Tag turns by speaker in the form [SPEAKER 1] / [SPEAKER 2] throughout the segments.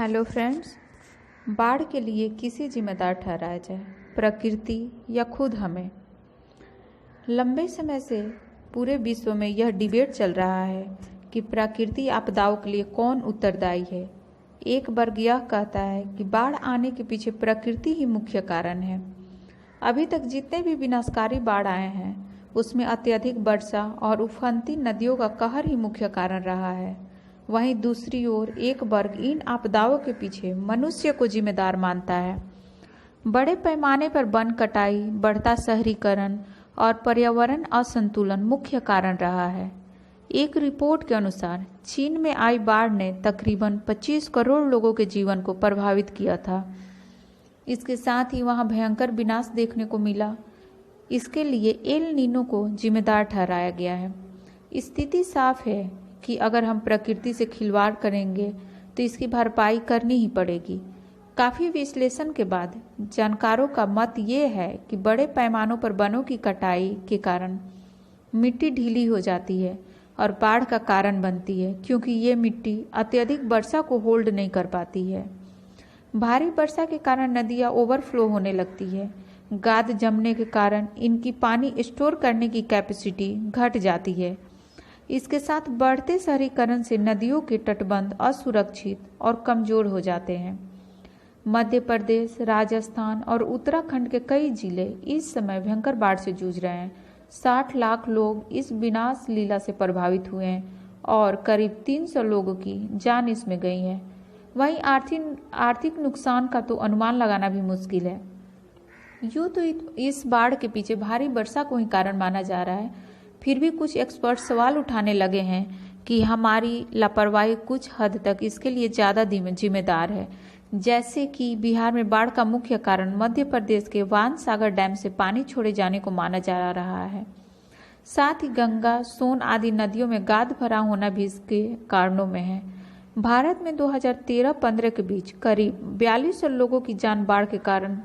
[SPEAKER 1] Hello friends. बाढ़ के लिए किसे जिम्मेदार ठहराया जाए, प्रकृति या खुद हमें? लंबे समय से पूरे विश्व में यह डिबेट चल रहा है कि प्राकृतिक आपदाओं के लिए कौन उत्तरदायी है। एक वर्ग यह कहता है कि बाढ़ आने के पीछे प्रकृति ही मुख्य कारण है। अभी तक जितने भी विनाशकारी बाढ़ आए हैं उसमें अत्यधिक वर्षा और उफनती नदियों का कहर ही मुख्य कारण रहा है। वहीं दूसरी ओर एक वर्ग इन आपदाओं के पीछे मनुष्य को जिम्मेदार मानता है। बड़े पैमाने पर वन कटाई, बढ़ता शहरीकरण और पर्यावरण असंतुलन मुख्य कारण रहा है। एक रिपोर्ट के अनुसार चीन में आई बाढ़ ने तकरीबन 25 करोड़ लोगों के जीवन को प्रभावित किया था। इसके साथ ही वहां भयंकर विनाश देखने को मिला। इसके लिए एल नीनो को जिम्मेदार ठहराया गया है। स्थिति साफ है कि अगर हम प्रकृति से खिलवाड़ करेंगे तो इसकी भरपाई करनी ही पड़ेगी। काफ़ी विश्लेषण के बाद जानकारों का मत ये है कि बड़े पैमानों पर वनों की कटाई के कारण मिट्टी ढीली हो जाती है और बाढ़ का कारण बनती है, क्योंकि ये मिट्टी अत्यधिक वर्षा को होल्ड नहीं कर पाती है। भारी वर्षा के कारण नदियाँ ओवरफ्लो होने लगती है। गाद जमने के कारण इनकी पानी स्टोर करने की कैपेसिटी घट जाती है। इसके साथ बढ़ते शहरीकरण से नदियों के तटबंध असुरक्षित और कमजोर हो जाते हैं। मध्य प्रदेश, राजस्थान और उत्तराखंड के कई जिले इस समय भयंकर बाढ़ से जूझ रहे हैं। 60 लाख लोग इस विनाश लीला से प्रभावित हुए हैं और करीब 300 लोगों की जान इसमें गई है। वहीं आर्थिक नुकसान का तो अनुमान लगाना भी मुश्किल है। यूँ तो इस बाढ़ के पीछे भारी वर्षा को ही कारण माना जा रहा है। फिर भी कुछ एक्सपर्ट सवाल उठाने लगे हैं कि हमारी लापरवाही कुछ हद तक इसके लिए ज़्यादा जिम्मेदार है। जैसे कि बिहार में बाढ़ का मुख्य कारण मध्य प्रदेश के वान सागर डैम से पानी छोड़े जाने को माना जा रहा है। साथ ही गंगा, सोन आदि नदियों में गाद भरा होना भी इसके कारणों में है। भारत में 2013-15 के बीच करीब 4200 लोगों की जान बाढ़ के कारण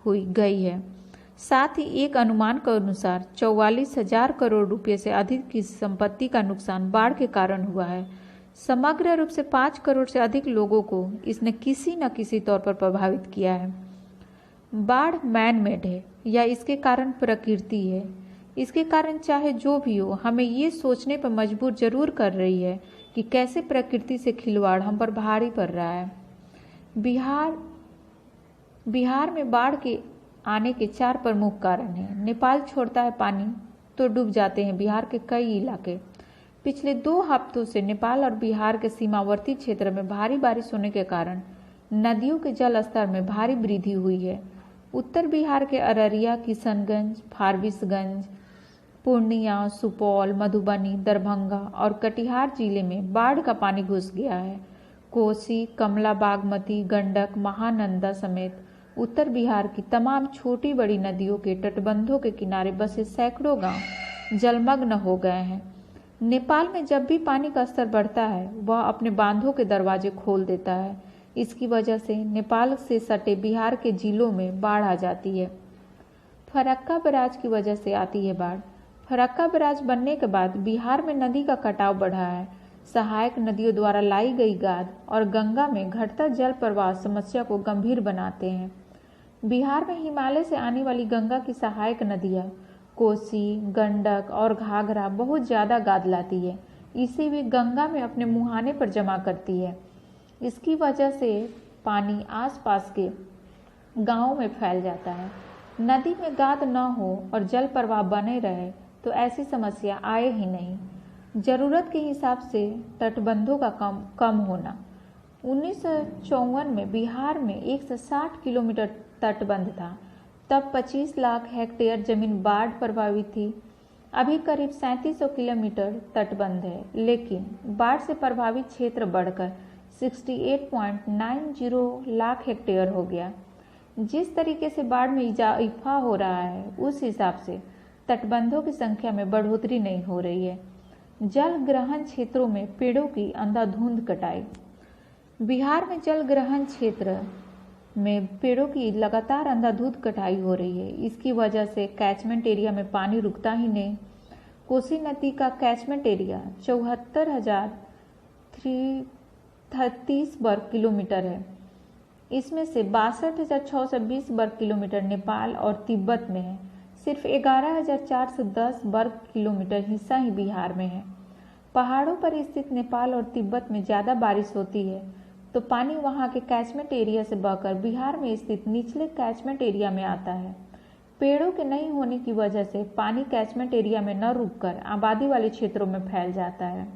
[SPEAKER 1] गई है। साथ ही एक अनुमान के अनुसार 44,000 करोड़ रुपए से अधिक की संपत्ति का नुकसान बाढ़ के कारण हुआ है। समग्र रूप से 5 करोड़ से अधिक लोगों को इसने किसी न किसी तौर पर प्रभावित किया है। बाढ़ मैन मेड है या इसके कारण प्रकृति है, इसके कारण चाहे जो भी हो, हमें ये सोचने पर मजबूर जरूर कर रही है कि कैसे प्रकृति से खिलवाड़ हम पर भारी पड़ रहा है। बिहार में बाढ़ के आने के 4 प्रमुख कारण हैं। नेपाल छोड़ता है पानी तो डूब जाते हैं बिहार के कई इलाके। पिछले 2 हफ्तों से नेपाल और बिहार के सीमावर्ती क्षेत्र में भारी बारिश होने के कारण नदियों के जल स्तर में भारी वृद्धि हुई है। उत्तर बिहार के अररिया, किशनगंज, फारबिसगंज, पूर्णिया, सुपौल, मधुबनी, दरभंगा और कटिहार जिले में बाढ़ का पानी घुस गया है। कोसी, कमला, बागमती, गंडक, महानंदा समेत उत्तर बिहार की तमाम छोटी बड़ी नदियों के तटबंधों के किनारे बसे सैकड़ों गांव जलमग्न हो गए हैं। नेपाल में जब भी पानी का स्तर बढ़ता है वह अपने बांधों के दरवाजे खोल देता है। इसकी वजह से नेपाल से सटे बिहार के जिलों में बाढ़ आ जाती है। फरक्का बैराज की वजह से आती है बाढ़। फरक्का बैराज बनने के बाद बिहार में नदी का कटाव बढ़ा है। सहायक नदियों द्वारा लाई गई गाद और गंगा में घटता जल प्रवाह समस्या को गंभीर बनाते हैं। बिहार में हिमालय से आने वाली गंगा की सहायक नदियाँ कोसी, गंडक और घाघरा बहुत ज़्यादा गाद लाती है। इसे भी गंगा में अपने मुहाने पर जमा करती है। इसकी वजह से पानी आसपास के गांवों में फैल जाता है। नदी में गाद न हो और जल प्रवाह बने रहे तो ऐसी समस्या आए ही नहीं। ज़रूरत के हिसाब से तटबंधों का कम होना। 1954 में बिहार में 160 किलोमीटर तटबंध था। तब 25 लाख हेक्टेयर जमीन बाढ़ प्रभावित थी। अभी करीब 3700 किलोमीटर तटबंध है, लेकिन बाढ़ से प्रभावित क्षेत्र बढ़कर 68.90 लाख हेक्टेयर हो गया। जिस तरीके से बाढ़ में इजाफा हो रहा है उस हिसाब से तटबंधों की संख्या में बढ़ोतरी नहीं हो रही है। जल ग्रहण क्षेत्रों में पेड़ों की अंधाधुंध कटाई। बिहार में जल ग्रहण क्षेत्र में पेड़ों की लगातार अंधाधुंध कटाई हो रही है। इसकी वजह से कैचमेंट एरिया में पानी रुकता ही नहीं। कोसी नदी का कैचमेंट एरिया 74,300 30 वर्ग किलोमीटर है। इसमें से 62,620 वर्ग किलोमीटर नेपाल और तिब्बत में है। सिर्फ 11,410 वर्ग किलोमीटर हिस्सा ही बिहार में है। पहाड़ों पर स्थित नेपाल और तिब्बत में ज़्यादा बारिश होती है तो पानी वहाँ के कैचमेंट एरिया से बहकर बिहार में स्थित निचले कैचमेंट एरिया में आता है। पेड़ों के नहीं होने की वजह से पानी कैचमेंट एरिया में न रुककर आबादी वाले क्षेत्रों में फैल जाता है।